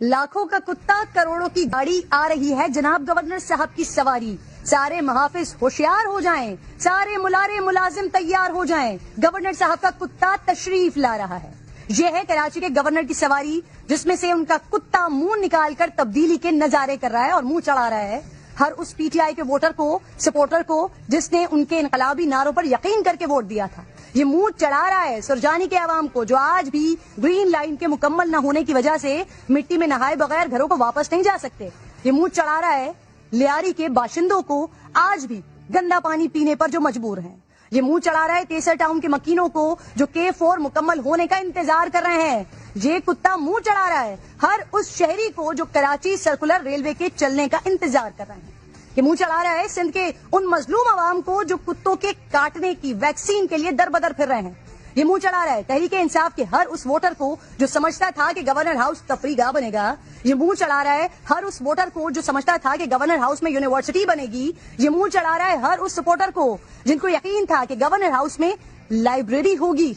लाखों का कुत्ता करोड़ों की गाड़ी आ रही है जनाब गवर्नर साहब की सवारी। सारे मुहाफिज होशियार हो जाएं, सारे मुलारे मुलाजिम तैयार हो जाएं, गवर्नर साहब का कुत्ता तशरीफ ला रहा है। ये है कराची के गवर्नर की सवारी, जिसमें से उनका कुत्ता मुंह निकालकर तब्दीली के नजारे कर रहा है और मुंह चढ़ा रहा है हर उस पीटीआई के वोटर को, सपोर्टर को, जिसने उनके इनकलाबी नारों पर यकीन करके वोट दिया था। ये मुंह चढ़ा रहा है सुरजानी के आवाम को, जो आज भी ग्रीन लाइन के मुकम्मल न होने की वजह से मिट्टी में नहाए बगैर घरों को वापस नहीं जा सकते। ये मुंह चढ़ा रहा है लियारी के बाशिंदों को, आज भी गंदा पानी पीने पर जो मजबूर हैं। ये मुंह चढ़ा रहा है तेसर टाउन के मकीनों को, जो K4 मुकम्मल होने का इंतजार कर रहे हैं। ये कुत्ता मुंह चढ़ा रहा है हर उस शहरी को जो कराची सर्कुलर रेलवे के चलने का इंतजार कर रहे हैं। ये मुंह चढ़ा रहा है सिंध के उन मजलूम आवाम को जो कुत्तों के काटने की वैक्सीन के लिए दर बदर फिर रहे हैं। ये मुंह चढ़ा रहा है तहरीके इंसाफ के हर उस वोटर को जो समझता था कि गवर्नर हाउस तफरीगाह बनेगा। ये मुंह चढ़ा रहा है हर उस वोटर को जो समझता था कि गवर्नर हाउस में यूनिवर्सिटी बनेगी। ये मुंह चढ़ा रहा है हर उस सपोर्टर को जिनको यकीन था कि गवर्नर हाउस में लाइब्रेरी होगी।